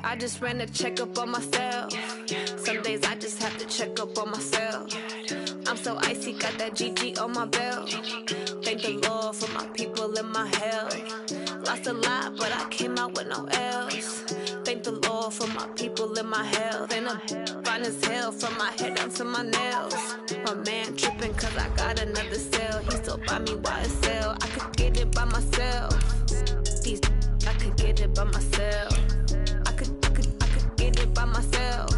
I just ran a checkup on myself. Some days I just have to check up on myself. I'm so icy, got that GG on my belt. Thank the Lord for my people in my health. Lost a lot, but I came out with no L's. Thank the Lord for my people in my health. And I'm fine as hell from my head down to my nails. My man tripping cause I got another cell. He still buy me YSL. I could get it by myself. These I could get it by myself. I could get it by myself.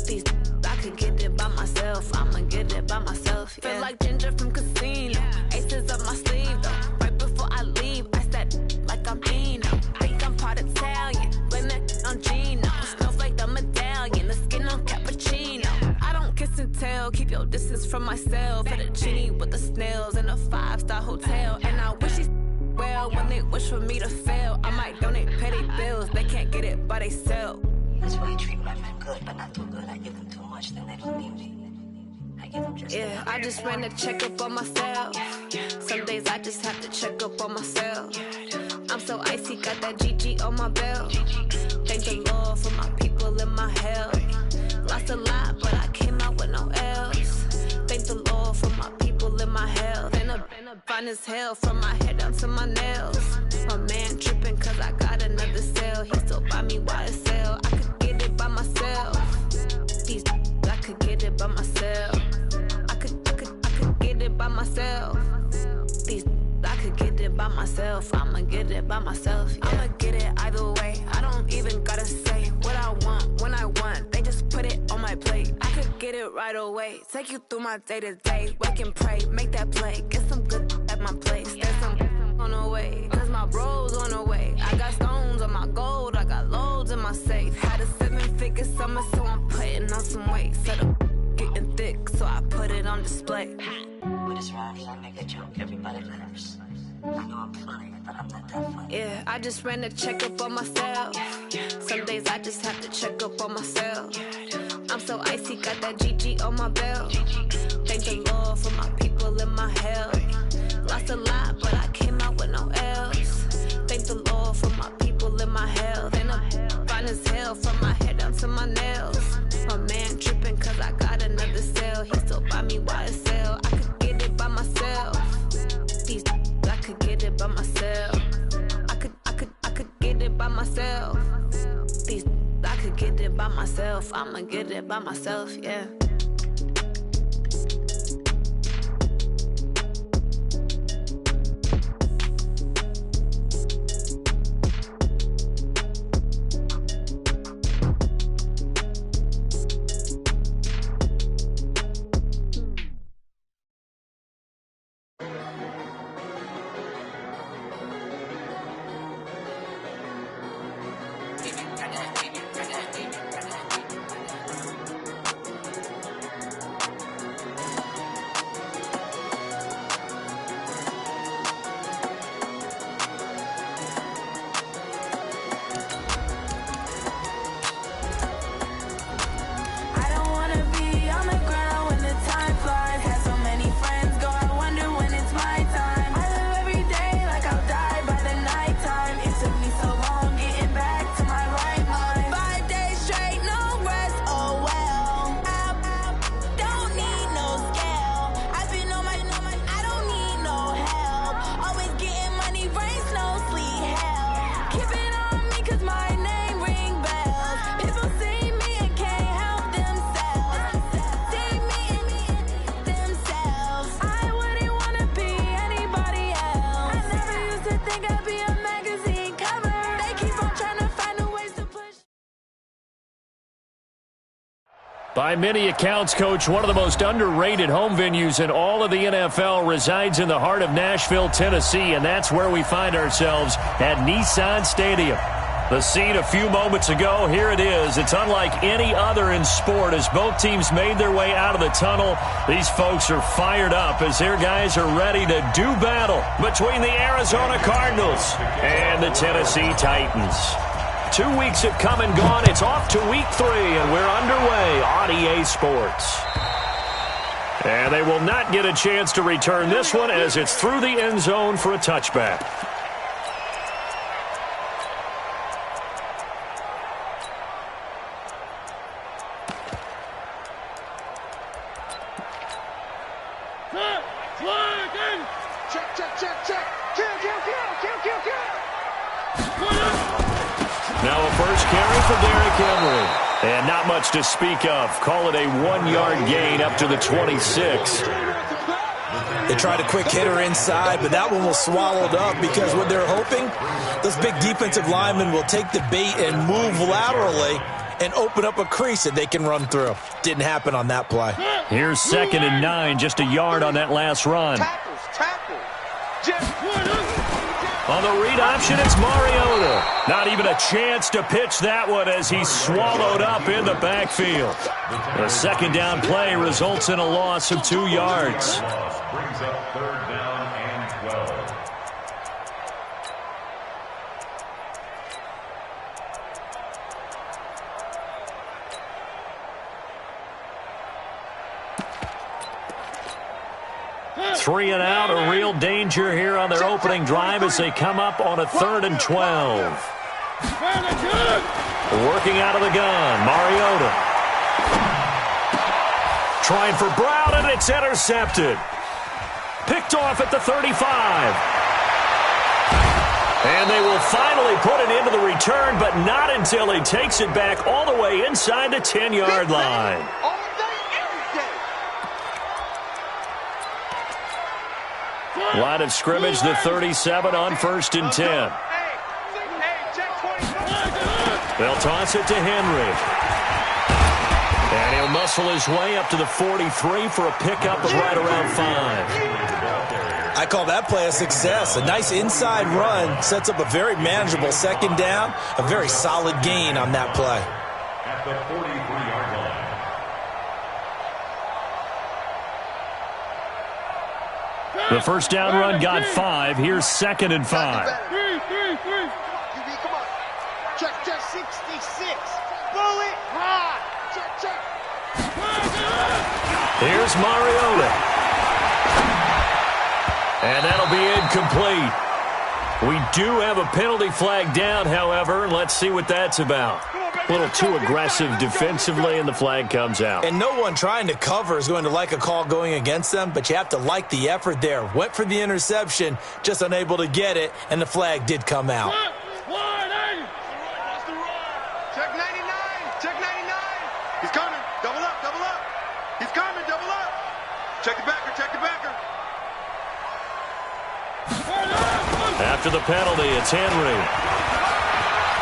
These I could get it by myself. I'ma get it by myself. Yeah. Feel like Ginger from Casino. Aces up my sleeve though. Right before I leave, I said like I'm Dino. Think I'm part Italian. Blame it on Gino. Smells like the medallion. The skin on cappuccino. I don't kiss and tell. Keep your distance from myself. For the genie with the snails in a 5-star hotel. And I wish he's well when they wish for me to fail. I might donate petty bills. They can't get it by themselves. That's why I treat my men good, but not too good. I give them too much, then they don't need me. I give them just yeah, I just ran a checkup on myself. Some days I just have to check up on myself. I'm so icy, got that GG on my belt. Thank the Lord for my people in my health. Lost a lot, but I came out with no L's. Thank the Lord for my people in my health. And I'm fine as hell from my head down to my nails. My man tripping cause I got another cell. He still buy me YSL. I could get it by myself. These I could get it by myself. I could get it by myself. These I could get it by myself. I'ma get it by myself. Yeah. I'ma get it either way. I don't even gotta say what I want when I want. They just put it on my plate. I could get it right away. Take you through my day to day. Wake and pray, make that play. Get some good at my place. There's some on the way. Cause my bro's on the way. I got stones on my gold. I got loads in my safe. Had a 7-figure summer, so I'm putting on some weight. Set up getting thick, so I put it on display. With this round here, I make a joke, everybody laughs. I know I'm funny, but I'm not that funny. Yeah, I just ran a checkup on myself. Some days I just have to check up on myself. I'm so icy, got that GG on my belt. Thank the Lord for my people in my health. Lost a lot, but I came out with no L's. Thank the Lord for my people in my health. And I'm fine as hell from my head down to my nails. My man tripping cause I got another cell. He still buy me YSL. I could get it by myself. These I could get it by myself. I could get it by myself. These I could get it by myself. I'ma get it by myself, yeah. By many accounts, Coach, one of the most underrated home venues in all of the NFL resides in the heart of Nashville, Tennessee, and that's where we find ourselves at Nissan Stadium. The scene a few moments ago, here it is. It's unlike any other in sport as both teams made their way out of the tunnel. These folks are fired up as their guys are ready to do battle between the Arizona Cardinals and the Tennessee Titans. 2 weeks have come and gone. It's off to week 3, and we're underway on EA Sports. And they will not get a chance to return this one as it's through the end zone for a touchback. carry for Derrick Henry. And not much to speak of. Call it a 1-yard gain up to the 26. They tried a quick hitter inside, but that one was swallowed up because what they're hoping, those big defensive linemen will take the bait and move laterally and open up a crease that they can run through. Didn't happen on that play. Here's 2nd and 9, just a yard on that last run. On the read option, it's Mariota. Not even a chance to pitch that one as he's swallowed up in the backfield. The 2nd down play results in a loss of 2 yards. Brings up 3rd down and 12. Three and out, a real danger here on their opening drive as they come up on a 3rd and 12. Working out of the gun, Mariota. Trying for Brown, and it's intercepted. Picked off at the 35. And they will finally put it into the return, but not until he takes it back all the way inside the 10-yard line. Line of scrimmage, the 37 on 1st and 10. They'll toss it to Henry. And he'll muscle his way up to the 43 for a pickup of right around 5. I call that play a success. A nice inside run sets up a very manageable 2nd down. A very solid gain on that play. At the 43-yard line. The 1st down run got 5. Here's 2nd and 5. Come on. Check 66. Bullet high. Check. Here's Mariota. And that'll be incomplete. We do have a penalty flag down, however. Let's see what that's about. A little too aggressive defensively, and the flag comes out. And no one trying to cover is going to like a call going against them, but you have to like the effort there. Went for the interception, just unable to get it, and the flag did come out. Check 99. Check 99. He's coming. Double up. He's coming. Double up. Check the backer. After the penalty, it's Henry.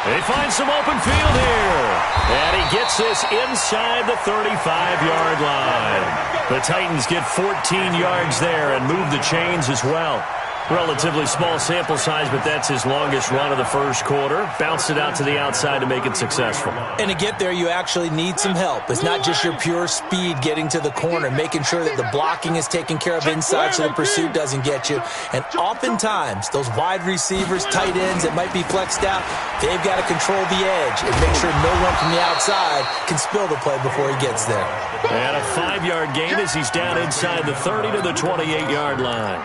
They find some open field here. And he gets this inside the 35-yard line. The Titans get 14 yards there and move the chains as well. Relatively small sample size, but that's his longest run of the first quarter. Bounced it out to the outside to make it successful. And to get there, you actually need some help. It's not just your pure speed getting to the corner, making sure that the blocking is taken care of inside so the pursuit doesn't get you. And oftentimes, those wide receivers, tight ends that might be flexed out, they've got to control the edge and make sure no one from the outside can spill the play before he gets there. And a 5-yard gain as he's down inside the 30 to the 28-yard line.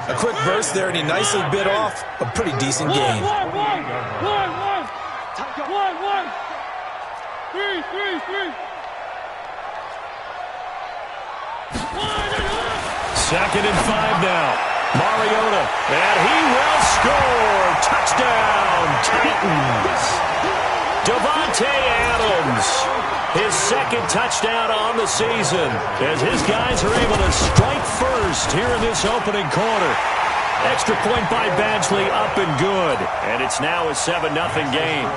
A quick burst there, and he nicely bit off a pretty decent gain. Second and 5 now. Mariota, and he will score. Touchdown, Titans. Devontae Adams, his 2nd touchdown on the season, as his guys are able to strike first here in this opening quarter. Extra point by Badgley, up and good, and it's now a 7-0 game.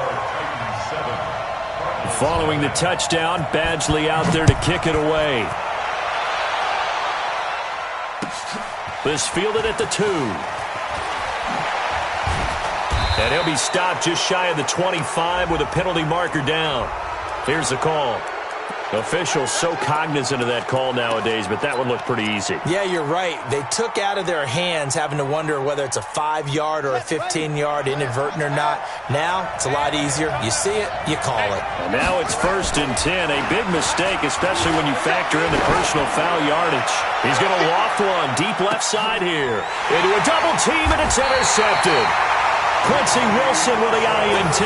Following the touchdown, Badgley out there to kick it away. This fielded at the 2. And he'll be stopped just shy of the 25 with a penalty marker down. Here's the call. Officials so cognizant of that call nowadays, but that one looked pretty easy. Yeah, you're right. They took out of their hands having to wonder whether it's a 5-yard or a 15-yard inadvertent or not. Now, it's a lot easier. You see it, you call it. And now it's 1st and 10. A big mistake, especially when you factor in the personal foul yardage. He's going to loft one deep left side here. Into a double team, and it's intercepted. Quincy Wilson with the INT.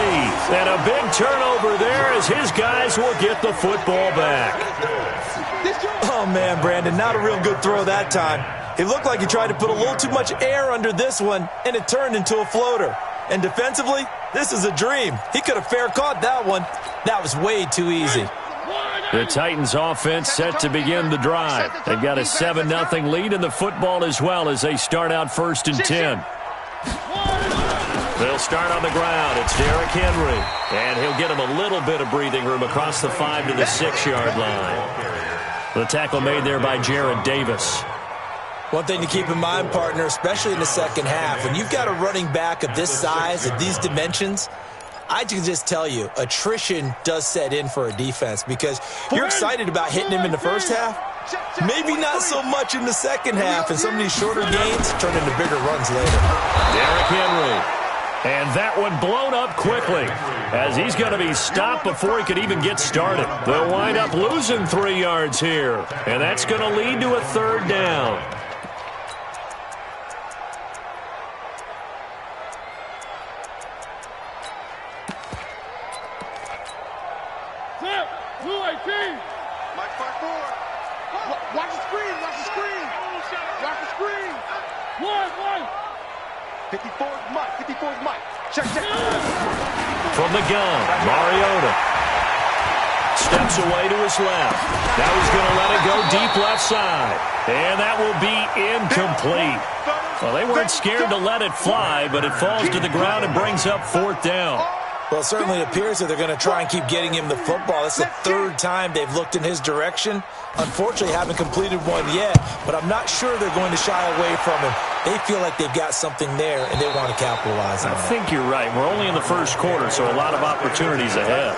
And a big turnover there as his guys will get the football back. Oh, man, Brandon, not a real good throw that time. It looked like he tried to put a little too much air under this one, and it turned into a floater. And defensively, this is a dream. He could have fair caught that one. That was way too easy. The Titans offense set to begin the drive. They've got a 7-0 lead in the football as well as they start out 1st and 10. They'll start on the ground. It's Derrick Henry. And he'll get him a little bit of breathing room across the 5 to the 6-yard line. The tackle made there by Jared Davis. One thing to keep in mind, partner, especially in the second half, when you've got a running back of this size, of these dimensions, I can just tell you, attrition does set in for a defense because you're excited about hitting him in the first half. Maybe not so much in the second half, and some of these shorter gains turn into bigger runs later. Derrick Henry. And that one blown up quickly as he's going to be stopped before he could even get started. They'll wind up losing 3 yards here, and that's going to lead to a 3rd down. Mike 5-4. Watch the screen. Watch the screen. Watch the screen. 54's Mike. 54's Mike. Check. From the gun, Mariota steps away to his left. Now he's going to let it go deep left side. And that will be incomplete. Well, they weren't scared to let it fly, but it falls to the ground and brings up 4th down. Well, it certainly appears that they're going to try and keep getting him the football. It's the 3rd time they've looked in his direction. Unfortunately, haven't completed one yet, but I'm not sure they're going to shy away from him. They feel like they've got something there, and they want to capitalize on it. I think you're right. We're only in the first quarter, so a lot of opportunities ahead.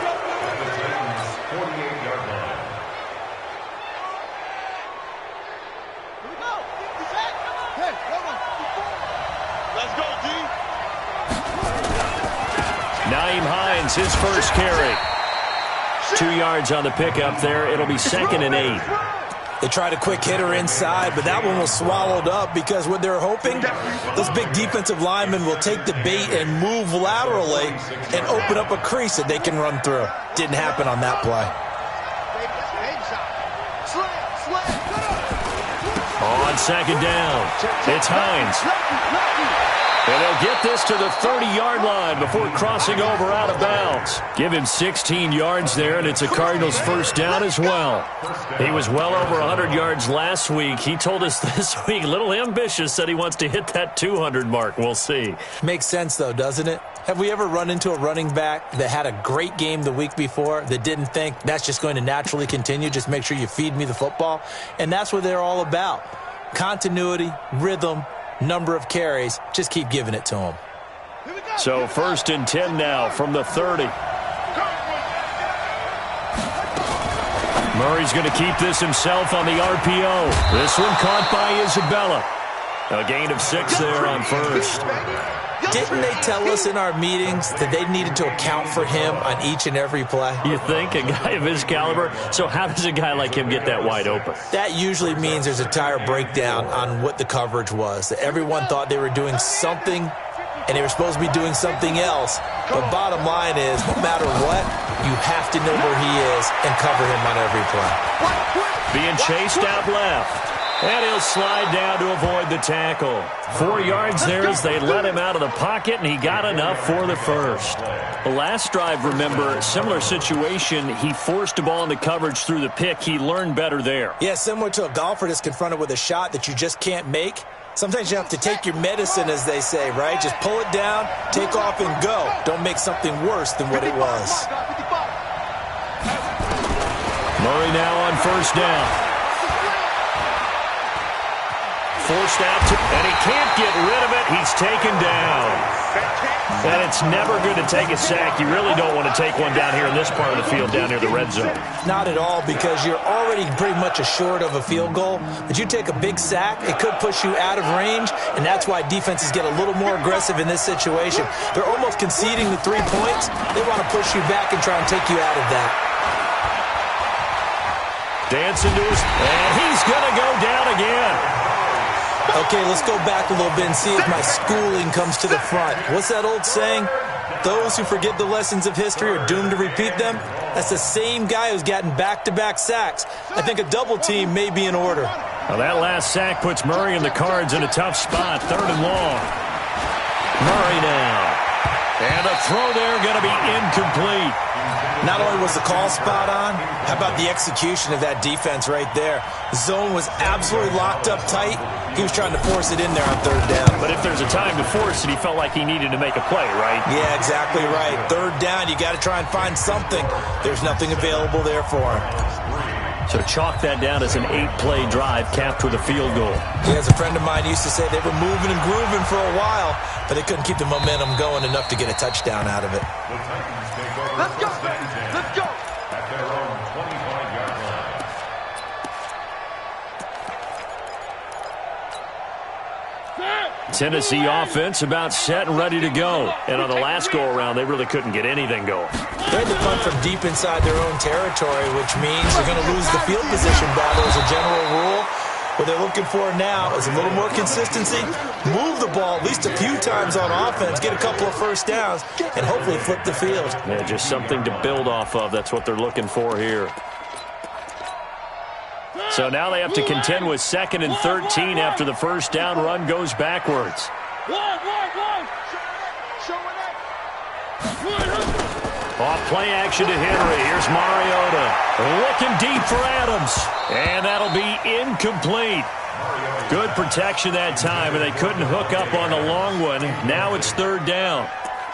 Naeem Hines, his first carry. 2 yards on the pickup there. It'll be 2nd and 8. They tried a quick hitter inside, but that one was swallowed up because what they're hoping, those big defensive linemen will take the bait and move laterally and open up a crease that they can run through. Didn't happen on that play. On 2nd down, it's Hines. And they'll get this to the 30-yard line before crossing over out of bounds. Give him 16 yards there, and it's a Cardinals 1st down as well. He was well over 100 yards last week. He told us this week, a little ambitious, said he wants to hit that 200 mark. We'll see. Makes sense, though, doesn't it? Have we ever run into a running back that had a great game the week before that didn't think that's just going to naturally continue? Just make sure you feed me the football. And that's what they're all about. Continuity, rhythm, number of carries. Just keep giving it to him. So 1st and 10 now from the 30. Murray's going to keep this himself on the RPO. This one caught by Isabella. A gain of 6 there on 1st. Didn't they tell us in our meetings that they needed to account for him on each and every play? You think? A guy of his caliber? So how does a guy like him get that wide open? That usually means there's a entire breakdown on what the coverage was. That everyone thought they were doing something, and they were supposed to be doing something else. But bottom line is, no matter what, you have to know where he is and cover him on every play. Being chased out left. And he'll slide down to avoid the tackle. 4 yards there as they let him out of the pocket, and he got enough for the 1st. The last drive, remember, similar situation. He forced the ball into coverage through the pick. He learned better there. Yeah, similar to a golfer that's confronted with a shot that you just can't make. Sometimes you have to take your medicine, as they say, right? Just pull it down, take off, and go. Don't make something worse than what it was. Murray now on 1st down. Forced out to, and he can't get rid of it. He's taken down. And it's never good to take a sack. You really don't want to take one down here in this part of the field, down near the red zone. Not at all, because you're already pretty much assured of a field goal. But you take a big sack, it could push you out of range, and that's why defenses get a little more aggressive in this situation. They're almost conceding the 3 points. They want to push you back and try and take you out of that. Dancing to his, and he's going to go down again. Okay, let's go back a little bit and see if my schooling comes to the front. What's that old saying? Those who forget the lessons of history are doomed to repeat them. That's the same guy who's gotten back-to-back sacks. I think a double team may be in order. Well, that last sack puts Murray and the Cards in a tough spot. 3rd and long. Murray now. And the throw there going to be incomplete. Not only was the call spot on, how about the execution of that defense right there? The zone was absolutely locked up tight. He was trying to force it in there on third down. But if there's a time to force it, he felt like he needed to make a play, right? Yeah, exactly right. Third down, you got to try and find something. There's nothing available there for him. So chalk that down as an 8-play drive capped with a field goal. Yeah, as a friend of mine used to say, they were moving and grooving for a while, but they couldn't keep the momentum going enough to get a touchdown out of it. Let's go! Let's go! At their own 25-yard line. Tennessee offense about set and ready to go. And on the last go-around, they really couldn't get anything going. They had to punt from deep inside their own territory, which means they're going to lose the field position battle as a general rule. What they're looking for now is a little more consistency, move the ball at least a few times on offense, get a couple of first downs, and hopefully flip the field. Yeah, just something to build off of. That's what they're looking for here. So now they have to contend with 2nd and 13 after the first down run goes backwards. Off play action to Henry. Here's Mariota. Looking deep for Adams. And that'll be incomplete. Good protection that time, and they couldn't hook up on the long one. Now it's third down.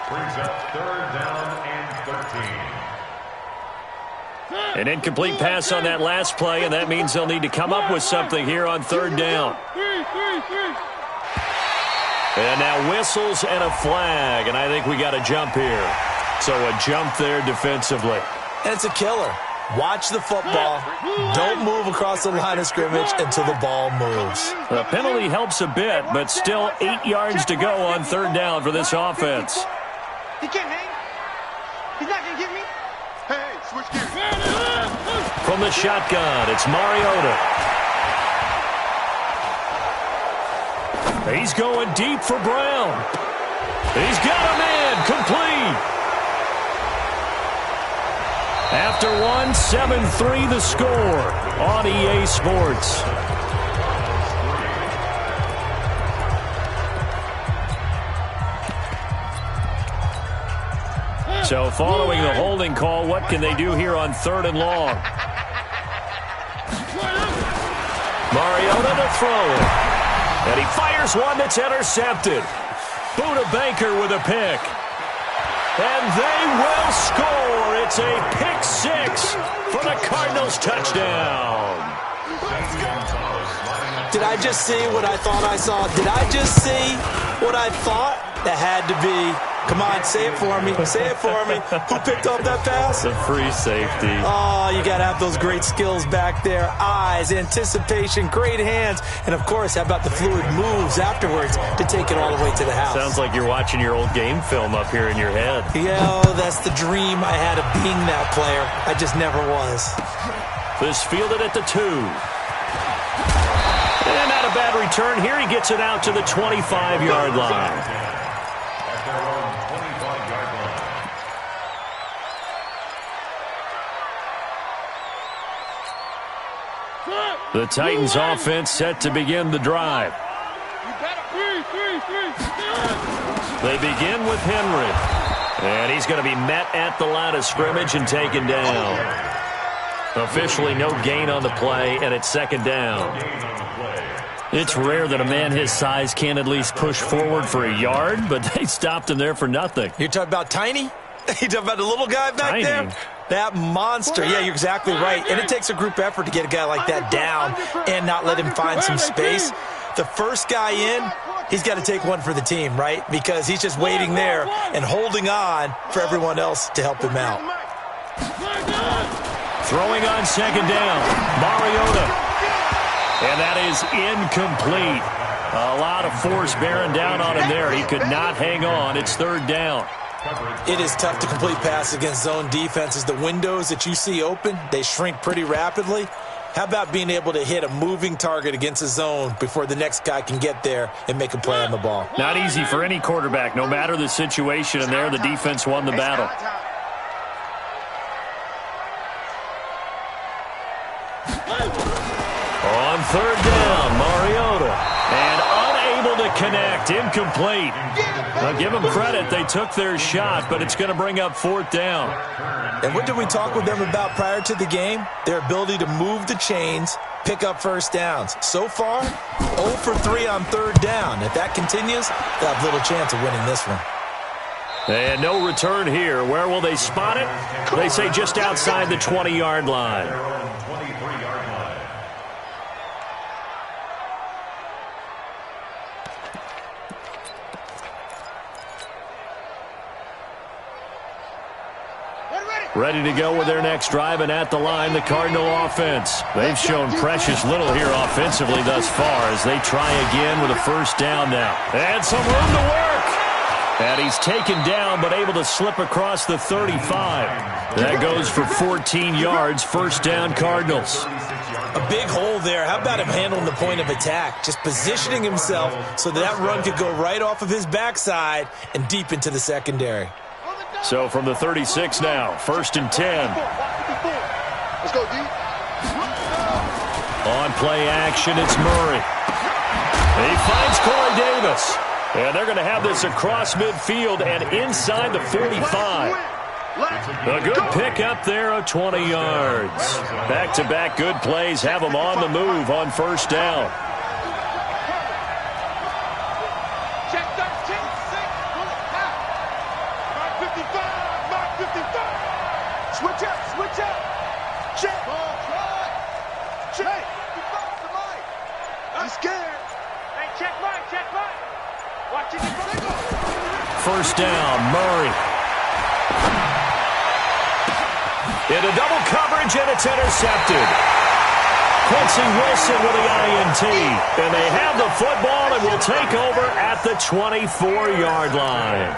Brings up third down and 13. An incomplete pass on that last play, and that means they'll need to come up with something here on third down. And now whistles and a flag, and I think we got a jump here. So a jump there defensively. And it's a killer. Watch the football. Don't move across the line of scrimmage until the ball moves. The penalty helps a bit, but still 8 yards to go on third down for this offense. He can't hang. He's not going to get me. Hey, switch gears. From the shotgun, it's Mariota. He's going deep for Brown. He's got a man, complete. After one, 7-3 the score on EA Sports. So following the holding call, what can they do here on third and long? Mariota to throw it. And he fires one that's intercepted. Buda Baker with a pick. And they will score. It's a pick six for the Cardinals touchdown. Did I just see what I thought I saw? Did I just see what I thought? That had to be. Come on, say it for me. Say it for me. Who picked up that pass? The free safety. Oh, you got to have those great skills back there. Eyes, anticipation, great hands. And, of course, how about the fluid moves afterwards to take it all the way to the house? Sounds like you're watching your old game film up here in your head. Yeah, oh, that's the dream I had of being that player. I just never was. This fielded at the 2. And not a bad return here. He gets it out to the 25-yard line. The Titans offense set to begin the drive. They begin with Henry. And he's going to be met at the line of scrimmage and taken down. Officially no gain on the play, and it's second down. It's rare that a man his size can at least push forward for a yard, but they stopped him there for nothing. You're talking about Tiny? You talking about the little guy back Tiny. there? That monster. Yeah, you're exactly right. And it takes a group effort to get a guy like that down and not let him find some space. The first guy in, he's got to take one for the team, right? Because he's just waiting there and holding on for everyone else to help him out. Throwing on second down, Mariota. And that is incomplete. A lot of force bearing down on him there. He could not hang on. It's third down. It is tough to complete passes against zone defenses. The windows that you see open, they shrink pretty rapidly. How about being able to hit a moving target against a zone before the next guy can get there and make a play on the ball? Not easy for any quarterback, no matter the situation, and there the defense won the battle. On third down, Mariota. And unable to connect. Incomplete. Now, give them credit. They took their shot, but it's going to bring up 4th down. And what did we talk with them about prior to the game? Their ability to move the chains, pick up first downs. So far, 0 for 3 on 3rd down. If that continues, they'll have little chance of winning this one. And no return here. Where will they spot it? They say just outside the 20-yard line. Ready to go with their next drive, and at the line, the Cardinal offense. They've shown precious little here offensively thus far as they try again with a 1st down now. And some room to work. And he's taken down but able to slip across the 35. That goes for 14 yards, 1st down Cardinals. A big hole there. How about him handling the point of attack? Just positioning himself so that run could go right off of his backside and deep into the secondary. So from the 36 now, 1st and 10. Let's go, D. On play action, it's Murray. He finds Corey Davis. And they're going to have this across midfield and inside the 45. A good pick up there of 20 yards. Back-to-back good plays have them on the move on 1st down. Switch up. Check. I'm scared. Hey, check mine. Watch it. 1st down, Murray. Into double coverage, and it's intercepted. Quincy Wilson with the INT. And they have the football and will take over at the 24-yard line.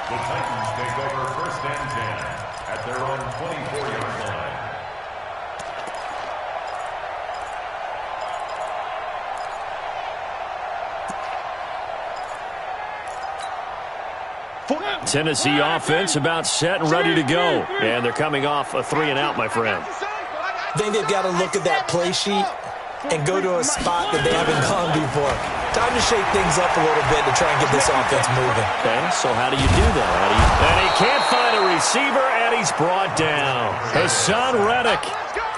The Titans take over 1st and 10 at their own 24-yard line. Tennessee offense about set and ready to go. And they're coming off a 3-and-out, my friend. I think they've got to look at that play sheet and go to a spot that they haven't gone before. Time to shake things up a little bit to try and get this offense moving. Okay, so how do you do that? And he can't find a receiver, and he's brought down. Hassan Reddick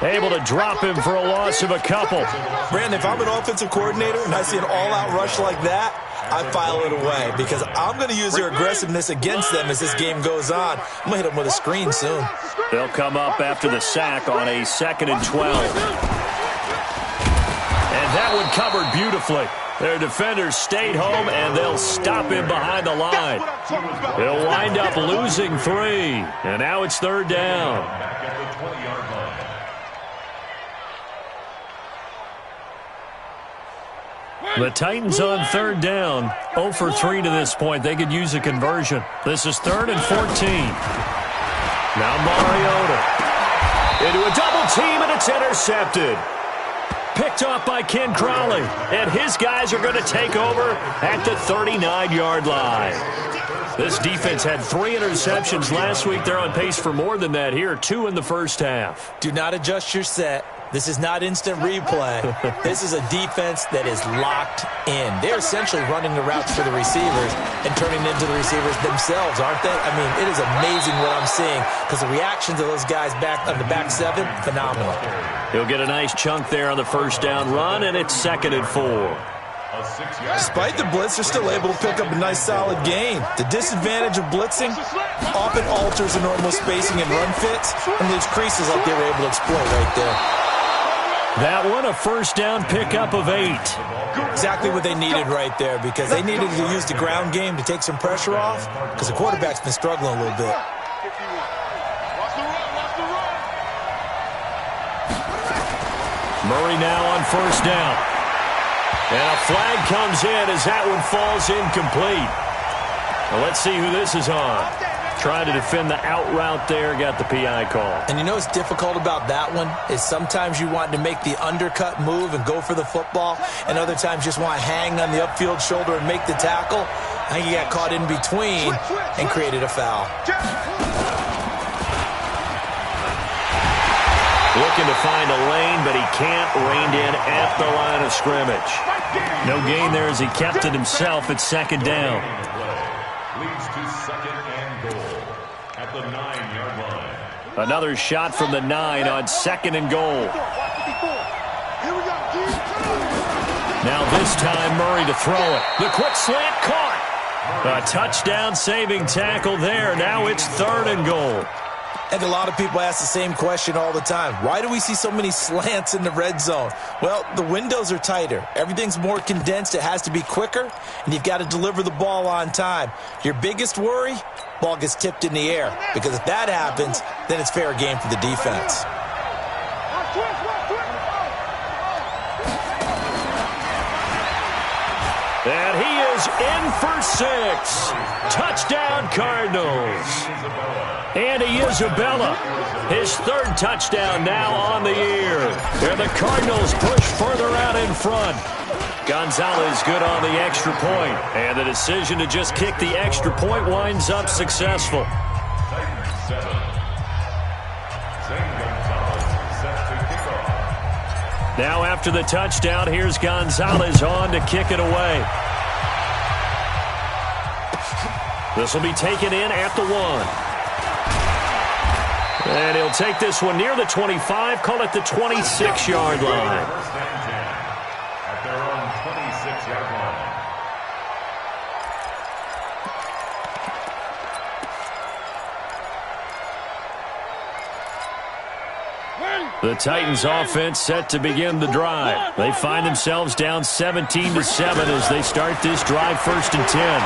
able to drop him for a loss of a couple. Brandon, if I'm an offensive coordinator and I see an all-out rush like that, I file it away because I'm going to use their aggressiveness against them as this game goes on. I'm going to hit them with a screen soon. They'll come up after the sack on a 2nd and 12. And that one covered beautifully. Their defenders stayed home, and they'll stop him behind the line. He'll wind up losing 3. And now it's 3rd down. Back at the 20-yard line. The Titans on 3rd down. 0 for 3 to this point. They could use a conversion. This is 3rd and 14. Now Mariota. Into a double team, and it's intercepted. Picked off by Ken Crawley. And his guys are going to take over at the 39-yard line. This defense had 3 interceptions last week. They're on pace for more than that here. 2 in the 1st half. Do not adjust your set. This is not instant replay. This is a defense that is locked in. They're essentially running the routes for the receivers and turning into the receivers themselves, aren't they? I mean, it is amazing what I'm seeing because the reactions of those guys back on the back 7, phenomenal. He'll get a nice chunk there on the 1st down run, and it's 2nd and 4. Despite the blitz, they're still able to pick up a nice solid gain. The disadvantage of blitzing often alters the normal spacing and run fits and leaves creases like they were able to exploit right there. That one, a 1st down pickup of 8. Exactly what they needed right there because they needed to use the ground game to take some pressure off because the quarterback's been struggling a little bit. Murray now on 1st down. And a flag comes in as that one falls incomplete. Well, let's see who this is on. Trying to defend the out route there, got the PI call. And you know what's difficult about that one is sometimes you want to make the undercut move and go for the football, and other times just want to hang on the upfield shoulder and make the tackle. I think he got caught in between and created a foul. Looking to find a lane, but he can't. Reined in at the line of scrimmage. No gain there as he kept it himself at second down. Leads to second and goal at the 9-yard line. Another shot from the 9 on second and goal. Now this time Murray to throw it. The quick slant caught. A touchdown-saving tackle there. Now it's third and goal. And a lot of people ask the same question all the time. Why do we see so many slants in the red zone? Well, the windows are tighter. Everything's more condensed. It has to be quicker, and you've got to deliver the ball on time. Your biggest worry, ball gets tipped in the air. Because if that happens, then it's fair game for the defense. And he is in for 6. Touchdown, Cardinals. Andy Isabella, his third touchdown now on the year. And the Cardinals push further out in front. Gonzalez good on the extra point. And the decision to just kick the extra point winds up successful. Titans 7. Zane Gonzalez set to kick off. Now after the touchdown, here's Gonzalez on to kick it away. This will be taken in at the 1. And he'll take this one near the 25, call it the 26-yard line. First and 10 at their own 26-yard line. The Titans offense set to begin the drive. They find themselves down 17-7 as they start this drive, first and 10.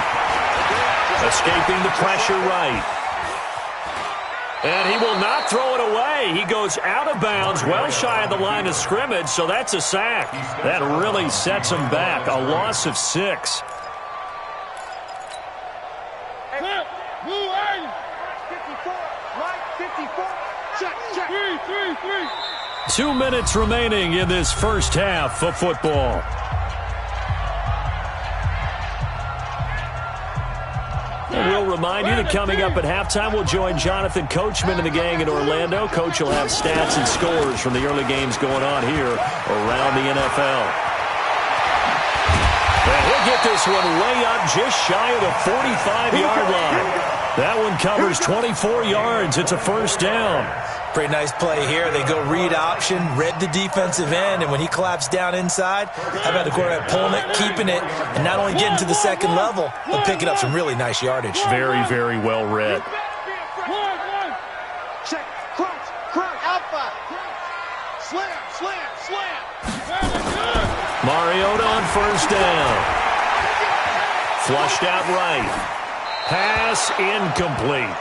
Escaping the pressure right. And he will not throw it away. He goes out of bounds, well shy of the line of scrimmage, so that's a sack. That really sets him back. A loss of 6. 2 minutes remaining in this first half of football. We'll remind you that coming up at halftime, we'll join Jonathan Coachman and the gang in Orlando. Coach will have stats and scores from the early games going on here around the NFL. And he'll get this one way up just shy of the 45-yard line. That one covers 24 yards. It's a first down. Pretty nice play here. They go read option, read the defensive end, and when he collapsed down inside, how about the quarterback pulling it, keeping it, and not only getting to the second level, but picking up some really nice yardage. Very, very well read. Check, crunch, alpha. Slam. Mariota on first down. Flushed out right. Pass incomplete.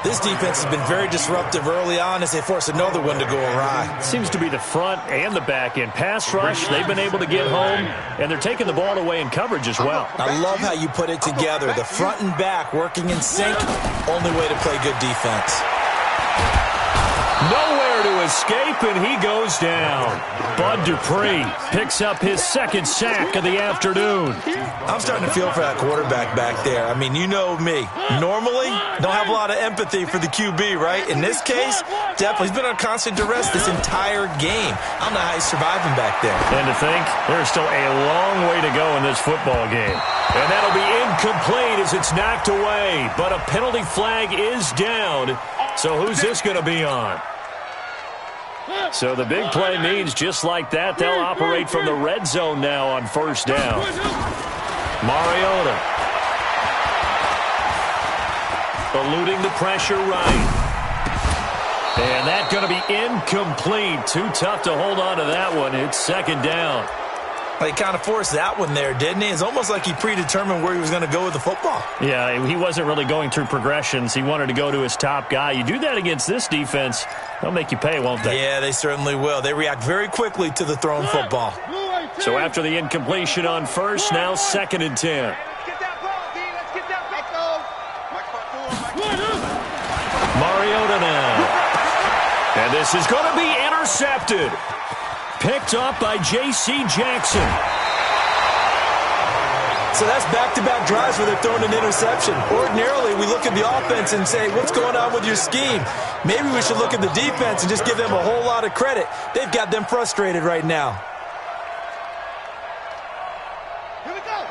This defense has been very disruptive early on as they force another one to go awry. Seems to be the front and the back end. Pass rush, they've been able to get home, and they're taking the ball away in coverage as well. I love how you put it together. The front and back working in sync, only way to play good defense. Nowhere to escape, and he goes down. Bud Dupree picks up his second sack of the afternoon. I'm starting to feel for that quarterback back there. I mean, you know me. Normally, don't have a lot of empathy for the QB, right? In this case, definitely. He's been on constant duress this entire game. I don't know how he's surviving back there. And to think, there's still a long way to go in this football game. And that'll be incomplete as it's knocked away. But a penalty flag is down. So who's this going to be on? So the big play means just like that, they'll operate from the red zone now on first down. Mariota. Eluding the pressure right. And that's going to be incomplete. Too tough to hold on to that one. It's second down. He kind of forced that one there, didn't he? It's almost like he predetermined where he was going to go with the football. Yeah, he wasn't really going through progressions. He wanted to go to his top guy. You do that against this defense, they'll make you pay, won't they? Yeah, they certainly will. They react very quickly to the thrown football. So after the incompletion on first, now second and 10. Let's get that ball, D. Let's get that ball. Mariota now. And this is going to be intercepted. Picked up by J.C. Jackson. So that's back-to-back drives where they're throwing an interception. Ordinarily, we look at the offense and say, what's going on with your scheme? Maybe we should look at the defense and just give them a whole lot of credit. They've got them frustrated right now.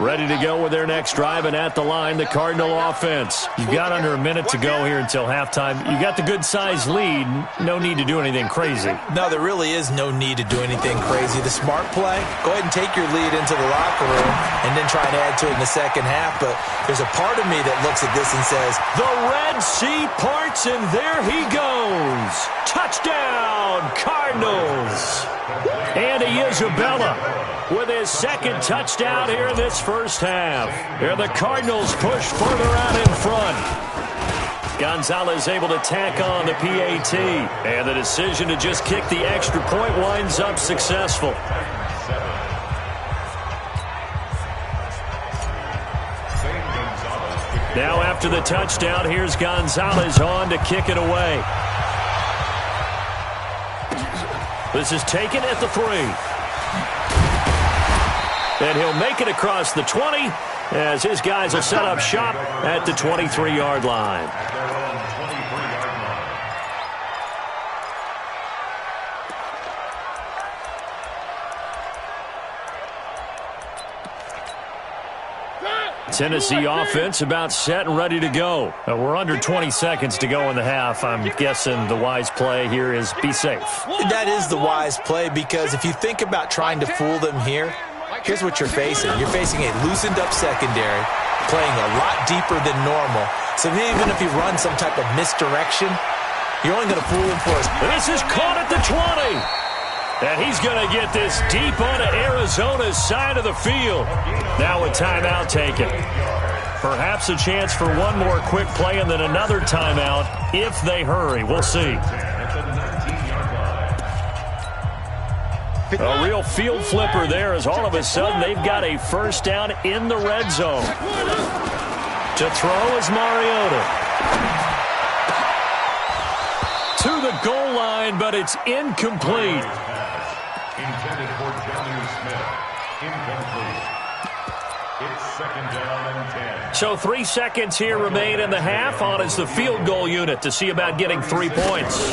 Ready to go with their next drive, and at the line, the Cardinal offense. You've got under a minute to go here until halftime. You got the good-sized lead. No need to do anything crazy. No, there really is no need to do anything crazy. The smart play, go ahead and take your lead into the locker room and then try and add to it in the second half. But there's a part of me that looks at this and says, the Red Sea parts, and there he goes. Touchdown, Cardinals. Andy Isabella with his second touchdown here in this first half. Here the Cardinals push further out in front. Gonzalez able to tack on the PAT. And the decision to just kick the extra point winds up successful. Now after the touchdown, here's Gonzalez on to kick it away. This is taken at the 3. And he'll make it across the 20 as his guys will set up shop at the 23-yard line. Tennessee offense about set and ready to go. We're under 20 seconds to go in the half. I'm guessing the wise play here is be safe. That is the wise play, because if you think about trying to fool them here, here's what you're facing. You're facing a loosened-up secondary, playing a lot deeper than normal. So even if you run some type of misdirection, you're only going to fool them for us. This is caught at the 20. And he's going to get this deep onto Arizona's side of the field. Now a timeout taken. Perhaps a chance for one more quick play and then another timeout if they hurry. We'll see. A real field flipper there, as all of a sudden they've got a first down in the red zone. To throw is Mariota. To the goal line, but it's incomplete. Intended for Jonnu Smith. Incomplete. It's second down and 10. So 3 seconds here remain in the half. On is the field goal unit to see about getting 3 points.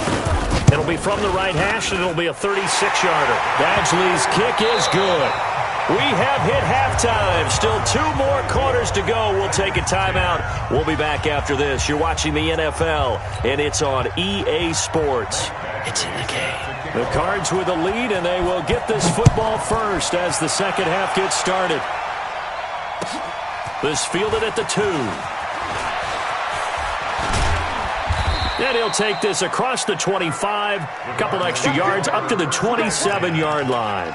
It'll be from the right hash, and it'll be a 36-yarder. Badgley's kick is good. We have hit halftime. Still 2 more quarters to go. We'll take a timeout. We'll be back after this. You're watching the NFL, and it's on EA Sports. It's in the game. The Cards with a lead, and they will get this football first as the second half gets started. This fielded at the 2. And he'll take this across the 25, a couple extra yards up to the 27-yard line.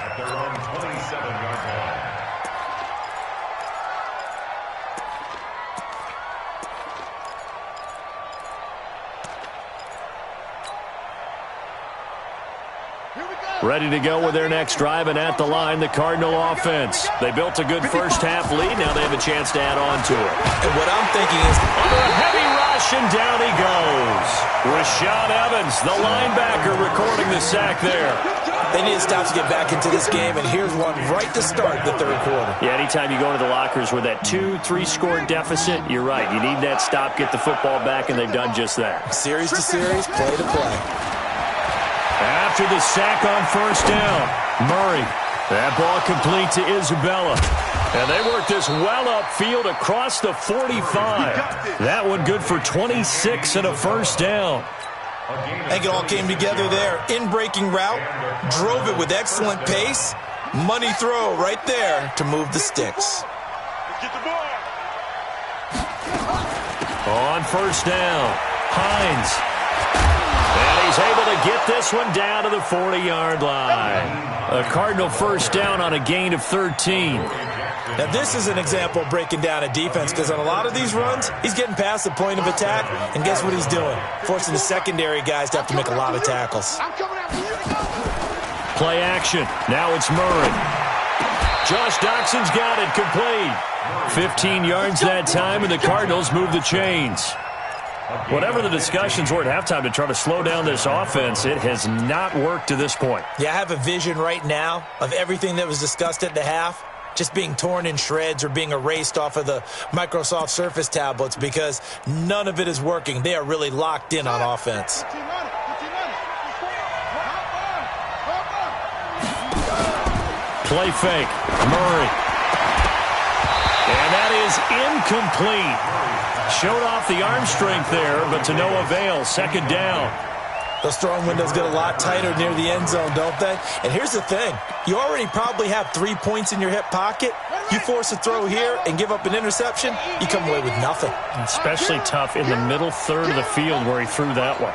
Ready to go with their next drive, and at the line, the Cardinal offense. They built a good first-half lead. Now they have a chance to add on to it. And what I'm thinking is, under a heavy rush, and down he goes. Rashaan Evans, the linebacker, recording the sack there. They need to stop to get back into this game, and here's one right to start the third quarter. Yeah, anytime you go into the lockers with that 2-3-score deficit, you're right. You need that stop, get the football back, and they've done just that. Series to series, play to play. After the sack on first down, Murray. That ball complete to Isabella. And they work this well upfield across the 45. That one good for 26 and a first down. I think it all came together there. In-breaking route, drove it with excellent pace. Money throw right there to move the sticks. On first down, Hines. And he's able to get this one down to the 40-yard line. A Cardinal first down on a gain of 13. Now, this is an example of breaking down a defense, because on a lot of these runs, he's getting past the point of attack, and guess what he's doing? Forcing the secondary guys to have to make a lot of tackles. Play action. Now it's Murray. Josh Doxson's got it complete. 15 yards that time, and the Cardinals move the chains. Whatever the discussions were at halftime to try to slow down this offense, it has not worked to this point. Yeah, I have a vision right now of everything that was discussed at the half just being torn in shreds or being erased off of the Microsoft Surface tablets because none of it is working. They are really locked in on offense. Play fake. Murray. And that is incomplete. Showed off the arm strength there, but to no avail. Second down. Those throwing windows get a lot tighter near the end zone, don't they? And here's the thing. You already probably have 3 points in your hip pocket. You force a throw here and give up an interception, you come away with nothing. Especially tough in the middle third of the field where he threw that one.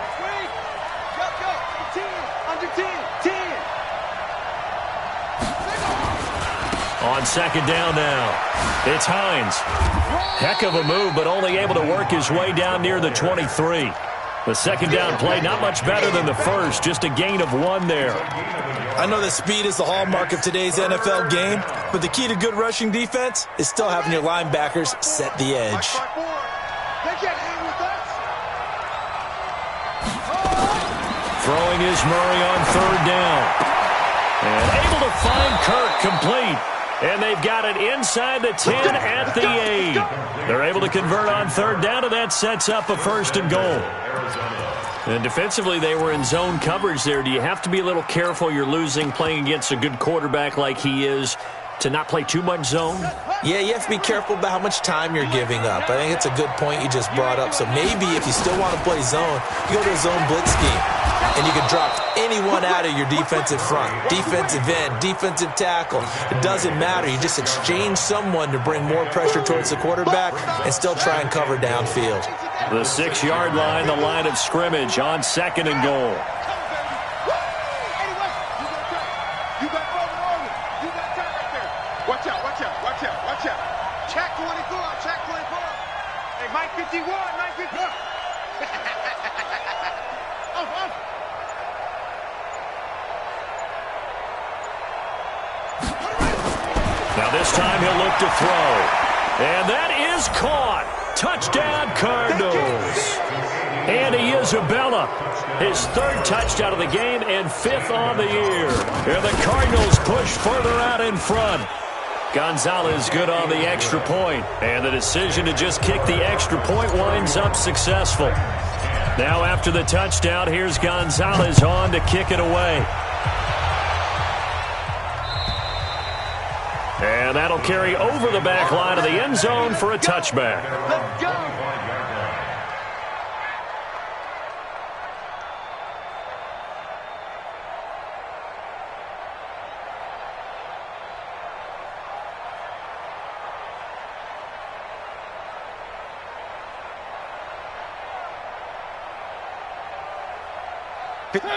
On second down now, it's Hines. Heck of a move, but only able to work his way down near the 23. The second down play, not much better than the first, just a gain of 1 there. I know that speed is the hallmark of today's NFL game, but the key to good rushing defense is still having your linebackers set the edge. Throwing is Murray on third down. And able to find Kirk complete. And they've got it inside the 10 at the 8. They're able to convert on third down, and that sets up a first and goal. And defensively, they were in zone coverage there. Do you have to be a little careful? You're losing playing against a good quarterback like he is to not play too much zone? Yeah, you have to be careful about how much time you're giving up. I think it's a good point you just brought up. So maybe if you still want to play zone, you go to a zone blitz scheme. And you can drop anyone out of your defensive front. Defensive end, defensive tackle. It doesn't matter. You just exchange someone to bring more pressure towards the quarterback and still try and cover downfield. The 6-yard line, the line of scrimmage on second and goal. Watch out, watch out, watch out, watch out. Check 24, check 24. Hey, Mike 51, Mike 51. Now this time he'll look to throw. And that is caught. Touchdown Cardinals. Andy Isabella, his 3rd touchdown of the game and 5th on the year. And the Cardinals push further out in front. Gonzalez good on the extra point. And the decision to just kick the extra point winds up successful. Now after the touchdown, here's Gonzalez on to kick it away. And that'll carry over the back line of the end zone for a touchback. Let's go.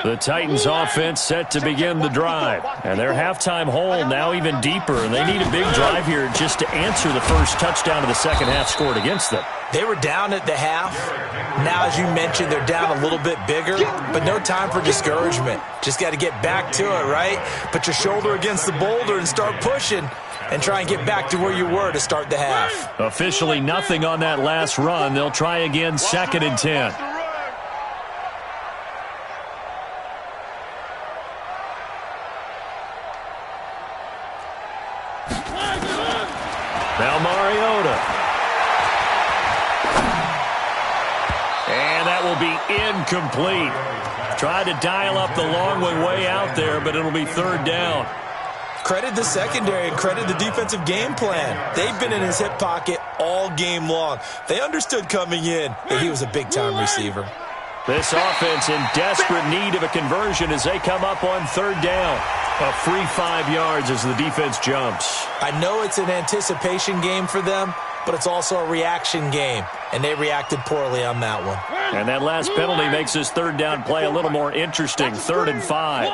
The Titans offense set to begin the drive. And their halftime hole now even deeper. And they need a big drive here just to answer the first touchdown of the second half scored against them. They were down at the half. Now, as you mentioned, they're down a little bit bigger, but no time for discouragement. Just got to get back to it, right? Put your shoulder against the boulder and start pushing and try and get back to where you were to start the half. Officially nothing on that last run. They'll try again, 2nd and 10. Now Mariota. And that will be incomplete. Tried to dial up the long way out there, but it'll be 3rd down. Credit the secondary and credit the defensive game plan. They've been in his hip pocket all game long. They understood coming in that he was a big-time receiver. This offense in desperate need of a conversion as they come up on 3rd down. A free 5 yards as the defense jumps. I know it's an anticipation game for them, but it's also a reaction game, and they reacted poorly on that one. And that last penalty makes this 3rd down play a little more interesting. 3rd and 5.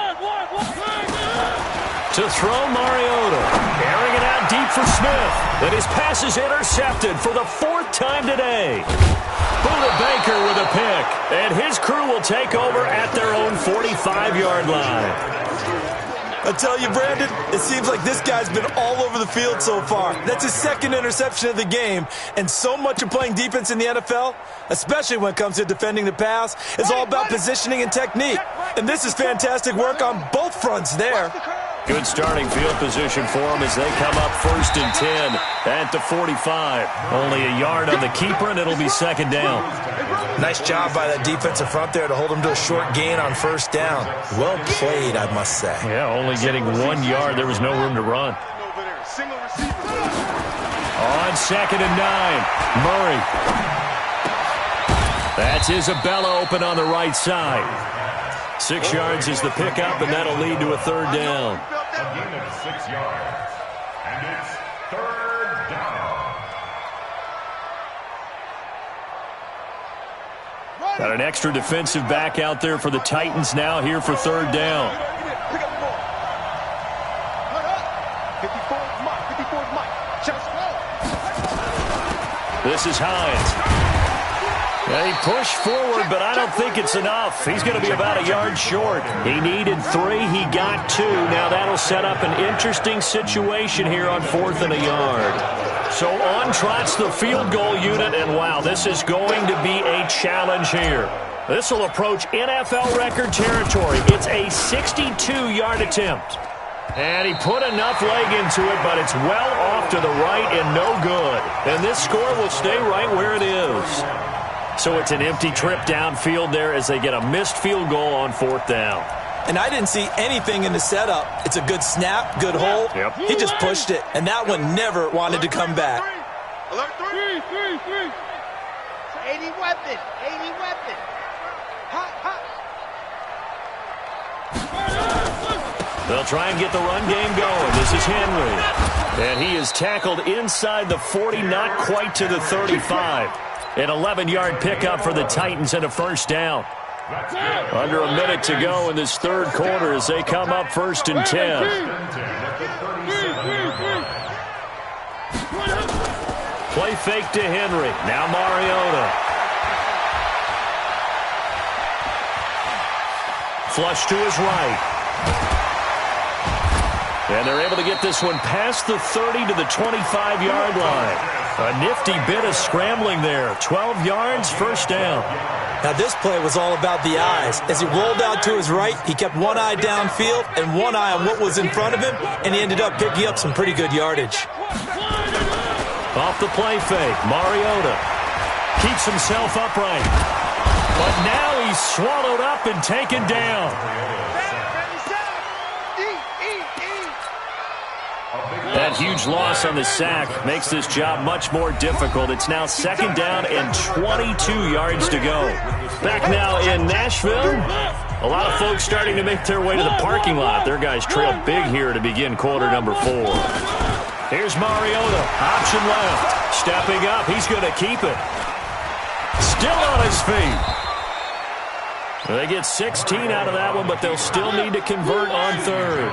To throw Mariota. Airing it out deep for Smith. And his pass is intercepted for the 4th time today. Buda Baker with a pick. And his crew will take over at their own 45-yard line. I tell you, Brandon, it seems like this guy's been all over the field so far. That's his 2nd interception of the game. And so much of playing defense in the NFL, especially when it comes to defending the pass, is all about positioning and technique. And this is fantastic work on both fronts there. Good starting field position for them as they come up 1st and 10 at the 45. Only a yard on the keeper, and it'll be 2nd down. Nice job by that defensive front there to hold them to a short gain on 1st down. Well played, I must say. Yeah, only getting 1 yard. There was no room to run. On 2nd and 9, Murray. That's Isabella open on the right side. 6 yards is the pickup, and that'll lead to a 3rd down. A gain of 6 yards. And it's 3rd down. Got an extra defensive back out there for the Titans now here for 3rd down. This is Hines. Yeah, he pushed forward, but I don't think it's enough. He's going to be about a yard short. He needed 3. He got 2. Now that'll set up an interesting situation here on 4th and a yard. So on trots the field goal unit, and wow, this is going to be a challenge here. This will approach NFL record territory. It's a 62-yard attempt. And he put enough leg into it, but it's well off to the right and no good. And this score will stay right where it is. So it's an empty trip downfield there as they get a missed field goal on 4th down. And I didn't see anything in the setup. It's a good snap, good hold. Yep. He just pushed it, and that one never wanted to come back. Alert 3. 80 weapon. 80 weapon. Hot, hot. They'll try and get the run game going. This is Henry. And he is tackled inside the 40, not quite to the 35. An 11-yard pickup for the Titans and a 1st down. Under a minute to go in this 3rd quarter as they come up 1st and 10. Play fake to Henry. Now Mariota. Flush to his right. And they're able to get this one past the 30 to the 25-yard line. A nifty bit of scrambling there. 12 yards, 1st down. Now this play was all about the eyes. As he rolled out to his right, he kept one eye downfield and one eye on what was in front of him, and he ended up picking up some pretty good yardage. Off the play fake, Mariota keeps himself upright. But now he's swallowed up and taken down. That huge loss on the sack makes this job much more difficult. It's now 2nd down and 22 yards to go. Back now in Nashville. A lot of folks starting to make their way to the parking lot. Their guys trailed big here to begin quarter number 4. Here's Mariota. Option left. Stepping up. He's going to keep it. Still on his feet. They get 16 out of that one, but they'll still need to convert on 3rd.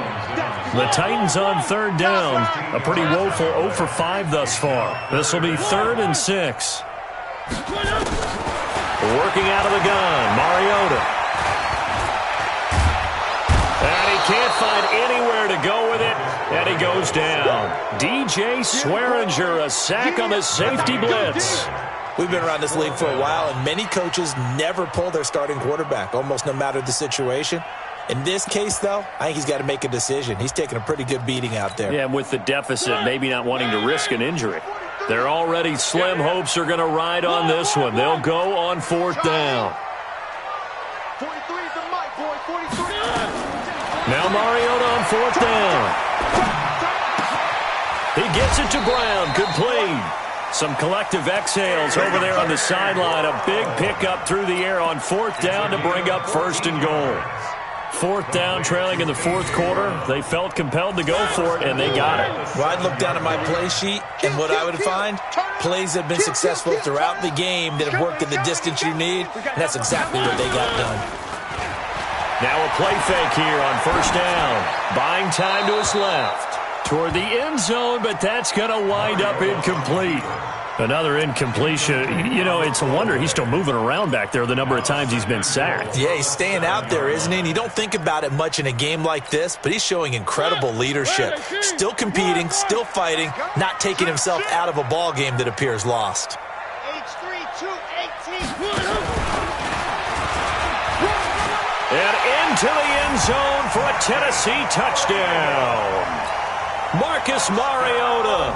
The Titans on 3rd down. A pretty woeful 0 for 5 thus far. This will be 3rd and 6. Working out of the gun, Mariota. And he can't find anywhere to go with it, and he goes down. DJ Swearinger, a sack on the safety blitz. We've been around this league for a while, and many coaches never pull their starting quarterback, almost no matter the situation. In this case, though, I think he's got to make a decision. He's taking a pretty good beating out there. Yeah, with the deficit, maybe not wanting to risk an injury. Their already slim hopes are going to ride on this one. They'll go on 4th down. 43 is the mic, boy. 43. Now Mariota on 4th down. He gets it to Brown. Complete. Some collective exhales over there on the sideline. A big pickup through the air on 4th down to bring up 1st and goal. 4th down, trailing in the 4th quarter. They felt compelled to go for it, and they got it. Well, I'd look down at my play sheet, and what I would find, plays that have been successful throughout the game that have worked in the distance you need, and that's exactly what they got done. Now a play fake here on 1st down. Buying time to his left. Toward the end zone, but that's going to wind up incomplete. Another incompletion. You know, it's a wonder he's still moving around back there the number of times he's been sacked. Yeah, he's staying out there, isn't he? And you don't think about it much in a game like this, but he's showing incredible leadership. Still competing, still fighting, not taking himself out of a ball game that appears lost. H3, 218. And into the end zone for a Tennessee touchdown. Marcus Mariota,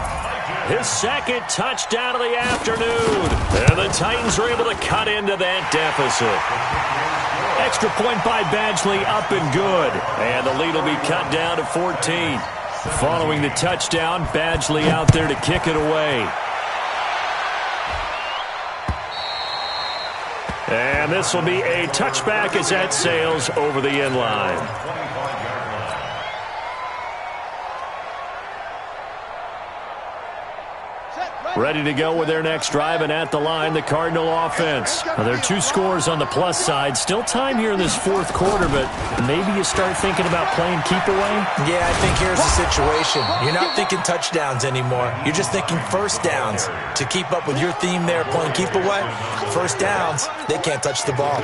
his second touchdown of the afternoon. And the Titans are able to cut into that deficit. Extra point by Badgley, up and good. And the lead will be cut down to 14. Following the touchdown, Badgley out there to kick it away. And this will be a touchback as that sails over the end line. Ready to go with their next drive, and at the line, the Cardinal offense. Now, there are 2 scores on the plus side. Still time here in this fourth quarter, but maybe you start thinking about playing keep away? Yeah, I think here's the situation. You're not thinking touchdowns anymore. You're just thinking first downs. To keep up with your theme there, playing keep away, first downs, they can't touch the ball.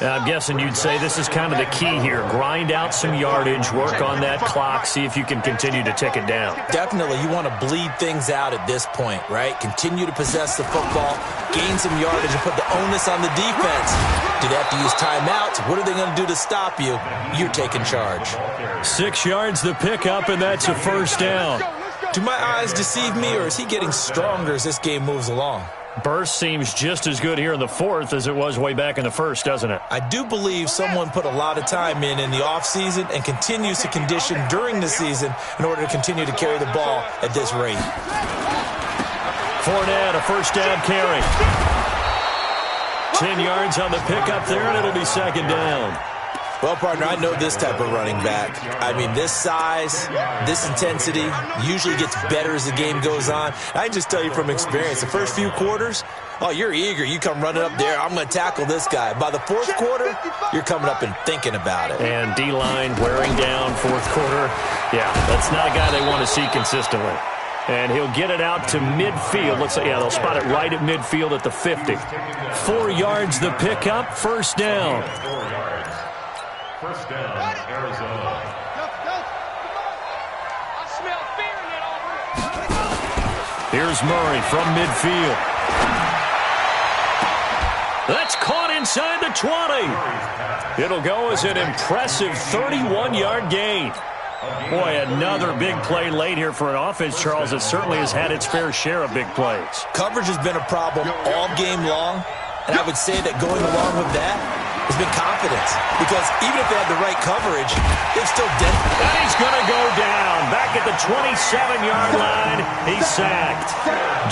I'm guessing you'd say this is kind of the key here. Grind out some yardage, work on that clock, see if you can continue to tick it down. Definitely, you want to bleed things out at this point, right? Continue to possess the football, gain some yardage, and put the onus on the defense. Do they have to use timeouts? What are they going to do to stop you? You're taking charge. 6 yards the pickup, and that's a first down. Do my eyes deceive me, or is he getting stronger as this game moves along? Burst seems just as good here in the fourth as it was way back in the first, doesn't it? I do believe someone put a lot of time in the offseason and continues to condition during the season in order to continue to carry the ball at this rate. Fournette, a first down carry. 10 yards on the pickup there, and it'll be second down. Well, partner, I know this type of running back. I mean, this size, this intensity usually gets better as the game goes on. I just tell you from experience, the first few quarters, oh, you're eager. You come running up there, I'm going to tackle this guy. By the fourth quarter, you're coming up and thinking about it. And D-line wearing down fourth quarter. Yeah, that's not a guy they want to see consistently. And he'll get it out to midfield. Looks like, yeah, they'll spot it right at midfield at the 50. 4 yards the pickup, first down. First down, Arizona. I smell fear in that over. Here's Murray from midfield. That's caught inside the 20. It'll go as an impressive 31-yard gain. Boy, another big play late here for an offense, Charles, that certainly has had its fair share of big plays. Coverage has been a problem all game long, and I would say that going along with that has been confidence, because even if they had the right coverage, they've still done. And he's going to go down. Back at the 27-yard line, he's sacked.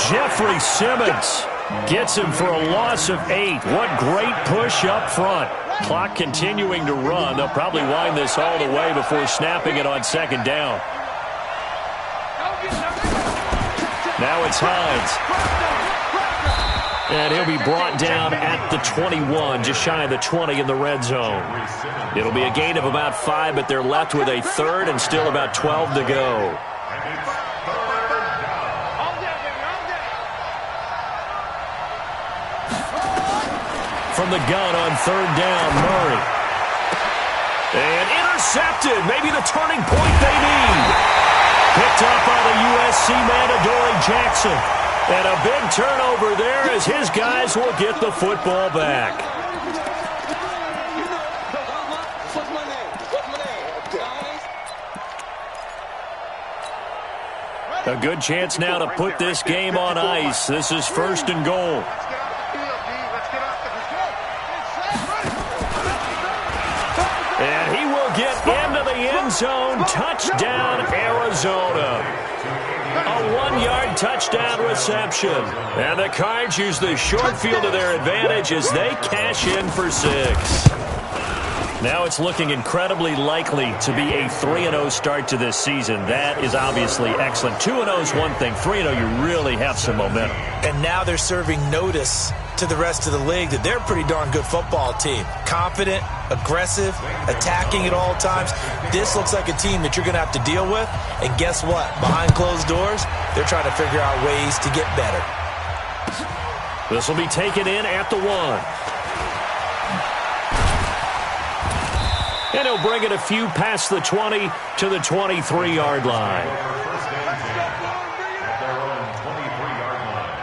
Jeffrey Simmons gets him for a loss of 8. What great push up front. Clock continuing to run. They'll probably wind this all the way before snapping it on second down. Now it's Hines. And he'll be brought down at the 21, just shy of the 20 in the red zone. It'll be a gain of about 5, but they're left with a third and still about 12 to go. From the gun on third down, Murray. And intercepted. Maybe the turning point they need. Picked up by the USC man, Adoree Jackson. And a big turnover there as his guys will get the football back. A good chance now to put this game on ice. This is first and goal. And he will get into the end zone. Touchdown, Arizona. A 1-yard touchdown reception. And the Cards use the short field to their advantage as they cash in for 6. Now it's looking incredibly likely to be a 3-0 start to this season. That is obviously excellent. 2-0 is one thing. 3-0, you really have some momentum. And now they're serving notice to the rest of the league that they're a pretty darn good football team. Confident, aggressive, attacking at all times. This looks like a team that you're going to have to deal with. And guess what? Behind closed doors, they're trying to figure out ways to get better. This will be taken in at the 1. And he'll bring it a few past the 20 to the 23-yard line. First and 10 at their own 23-yard line.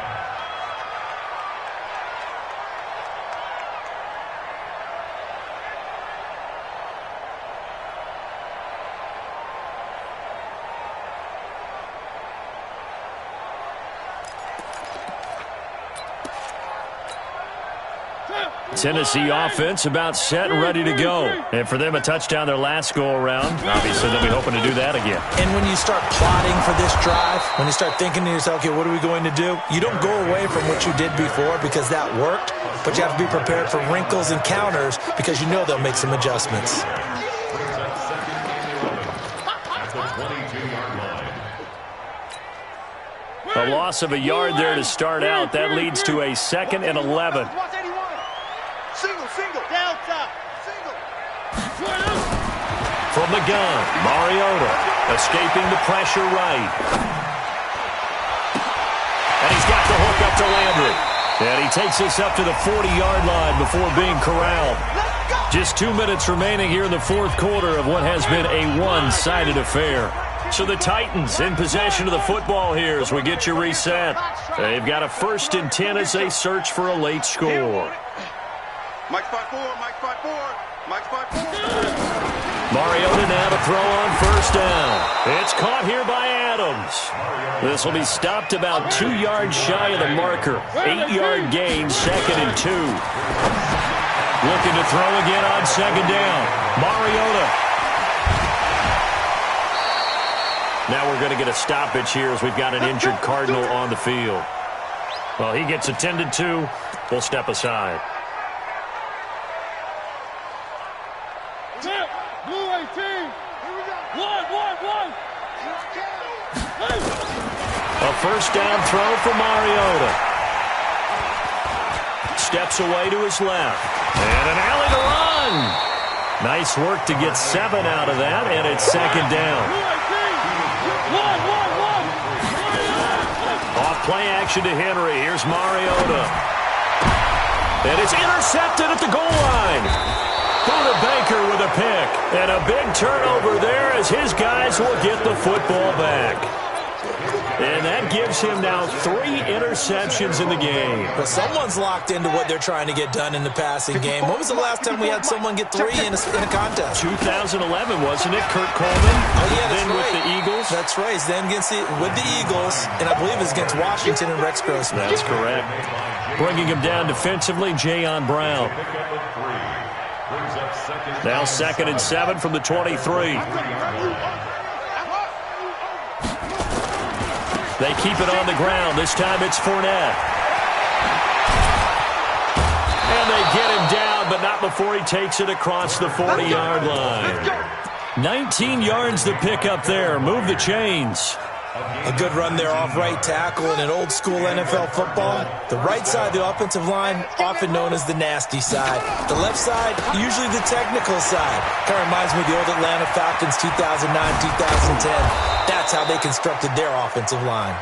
Tennessee offense about set and ready to go. And for them, a touchdown their last go-around. Obviously, they'll be hoping to do that again. And when you start plotting for this drive, when you start thinking to yourself, okay, what are we going to do? You don't go away from what you did before because that worked, but you have to be prepared for wrinkles and counters because you know they'll make some adjustments. A loss of a yard there to start out. That leads to a 2nd and 11. Single. Delta. Single. From the gun, Mariota escaping the pressure right. And he's got the hook up to Landry. And he takes this up to the 40-yard line before being corralled. Just 2 minutes remaining here in the fourth quarter of what has been a one-sided affair. So the Titans in possession of the football here as we get you reset. They've got a 1st and 10 as they search for a late score. Mike 5-4. Mariota now to throw on 1st down. It's caught here by Adams. This will be stopped about 2 yards shy of the marker. 8-yard gain, 2nd and 2. Looking to throw again on 2nd down. Mariota. Now we're going to get a stoppage here as we've got an injured Cardinal on the field. Well, he gets attended to. We'll step aside. Blue 18. One. A 1st down throw for Mariota. Steps away to his left. And an alley to run. Nice work to get 7 out of that, and it's 2nd down. Off play action to Henry. Here's Mariota. And it's intercepted at the goal line. Buda Baker with a pick. And a big turnover there as his guys will get the football back. And that gives him now 3 interceptions in the game. But someone's locked into what they're trying to get done in the passing game. When was the last time we had someone get 3 in a contest? 2011, wasn't it? Kurt Coleman. Oh, yeah, that's then right. with the Eagles. That's right. He's then with the Eagles, and I believe it's against Washington and Rex Grossman. That's correct. Bringing him down defensively, Jayon Brown. Now 2nd and 7 from the 23. They keep it on the ground. This time it's Fournette. And they get him down, but not before he takes it across the 40-yard line. 19 yards to pick up there. Move the chains. A good run there off right tackle in an old-school NFL football. The right side of the offensive line, often known as the nasty side. The left side, usually the technical side. Kind of reminds me of the old Atlanta Falcons 2009-2010. That's how they constructed their offensive line.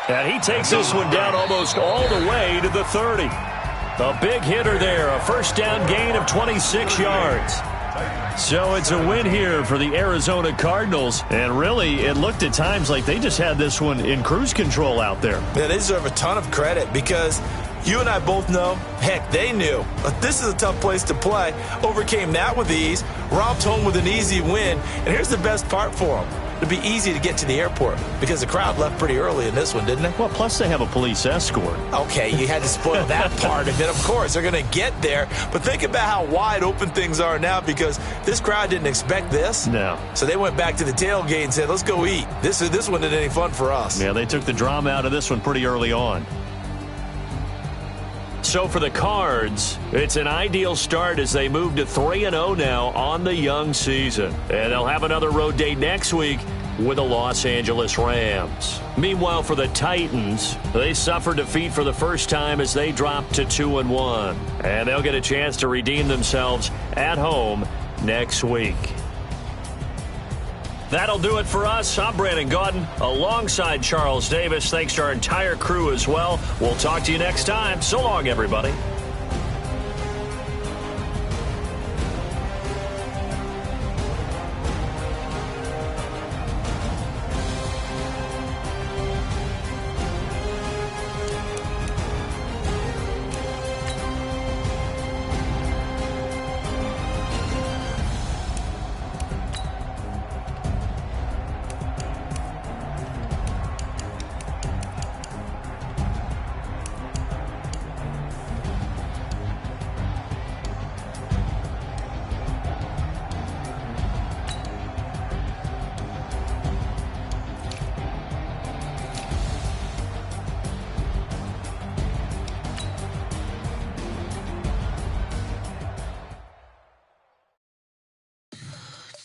And he takes this one down almost all the way to the 30. A big hitter there, a 1st down gain of 26 yards. So it's a win here for the Arizona Cardinals. And really, it looked at times like they just had this one in cruise control out there. Yeah, they deserve a ton of credit because you and I both know, heck, they knew. But this is a tough place to play. Overcame that with ease, romped home with an easy win. And here's the best part for them. It'd be easy to get to the airport because the crowd left pretty early in this one, didn't it? Well, plus they have a police escort. Okay, you had to spoil that part of it. Of course, they're going to get there. But think about how wide open things are now because this crowd didn't expect this. No. So they went back to the tailgate and said, let's go eat. This one isn't any fun for us. Yeah, they took the drama out of this one pretty early on. So for the Cards, it's an ideal start as they move to 3-0 now on the young season. And they'll have another road date next week with the Los Angeles Rams. Meanwhile, for the Titans, they suffered defeat for the first time as they dropped to 2-1. And they'll get a chance to redeem themselves at home next week. That'll do it for us. I'm Brandon Gaudin alongside Charles Davis. Thanks to our entire crew as well. We'll talk to you next time. So long, everybody.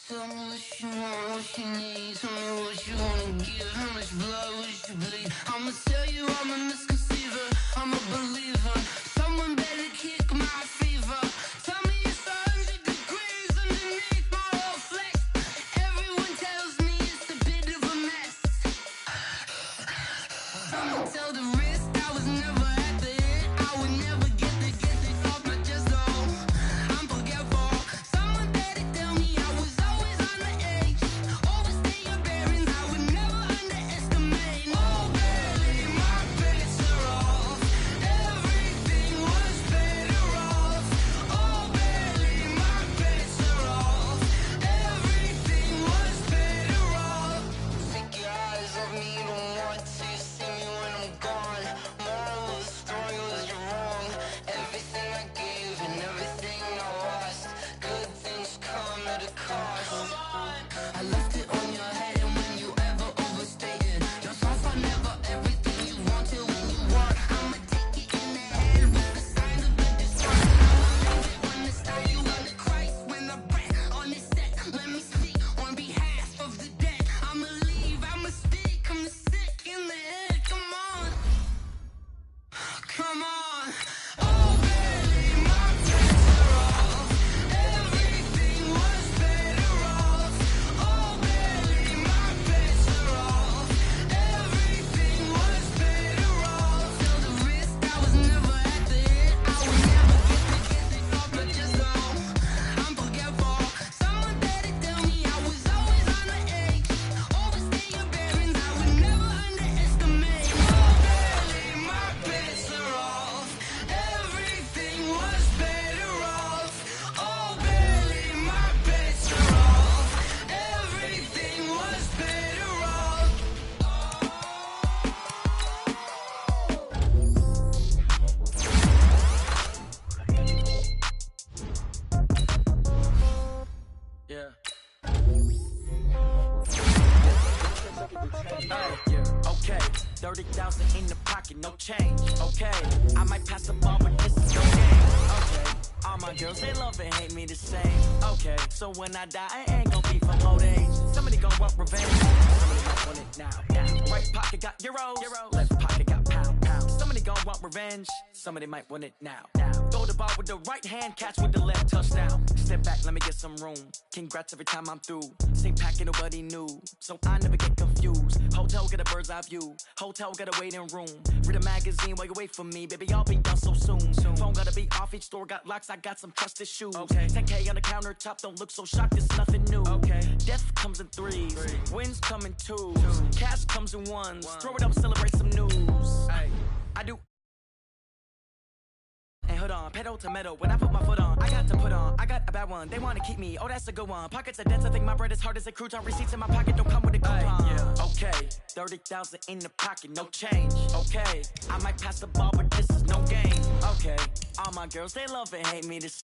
Tell me what you want, what you need. Tell me what you wanna give. How much blood would you bleed? I'ma tell you I'm a misconceiver. I'm a believer. Someone better kick my fever. Tell me it's 100 degrees underneath my whole flesh. Everyone tells me it's a bit of a mess. Someone tell the wrist I was never at the end. I would never get this off my chest though. I'm forgetful. Someone better tell me I was always on the edge. Overstay your bearings, I would never underestimate. Oh baby, my bets are off. Everything was better off. Oh baby, my bets are off. Everything was better off. Take your eyes off me, don't want to see me when I'm gone. Moral of the story was you're wrong. Everything I gave and everything I lost. Good things come at a cost. I left it on your head, and when you ever overstay it, your thoughts are never everything you want till when you want. I'ma take it in the head with the signs of the destruction. I'ma save it when it's time. You on the Christ when the breath on this set. Let me speak on behalf of the dead. I'ma leave, I'ma speak. I'm the sick in the head. Come on, come on. Oh baby, my bets are off. Everything was better off. Oh baby, my bets are off. Everything was better off. Till the wrist I was never at the end. I would never get this off my chest though. I'm forgetful. Someone better tell me I was always on the edge. Overstay your bearings, I would never underestimate. Oh baby, my bets are off. Everything was better off. Oh baby, my bets are off. Everything was better off. Yeah. Okay, 30,000 in the pocket, no change. Okay, I might pass the ball, but this is no game. Okay, all my girls, they love and hate me the same. Okay, so when I die, I ain't gon' be from old age. Somebody gon' want revenge. Somebody gon' want it now. Right pocket got euros, left pocket got pounds. Somebody gon' want revenge. Somebody might want it now. Throw the ball with the right hand, catch with the left, touchdown. Step back, let me get some room. Congrats every time I'm through. Same packet, nobody knew, so I never get confused. Hotel got a bird's eye view. Hotel got a waiting room. Read a magazine while you wait for me, baby. I'll be done so soon. Phone gotta be off. Each store got locks. I got some trusted shoes. 10K on the countertop. Don't look so shocked. It's nothing new. Death comes in threes. Wins come in twos. Cash comes in ones. Throw it up, celebrate some news. I do. Hey, hold on, pedal to metal. When I put my foot on, I got to put on. I got a bad one. They wanna keep me. Oh, that's a good one. Pockets are dense. I think my bread is hard as a crouton. Receipts in my pocket don't come with a coupon. Okay, 30,000 in the pocket, no change. Okay, I might pass the ball, but this is no game. Okay, all my girls, they love and hate me this.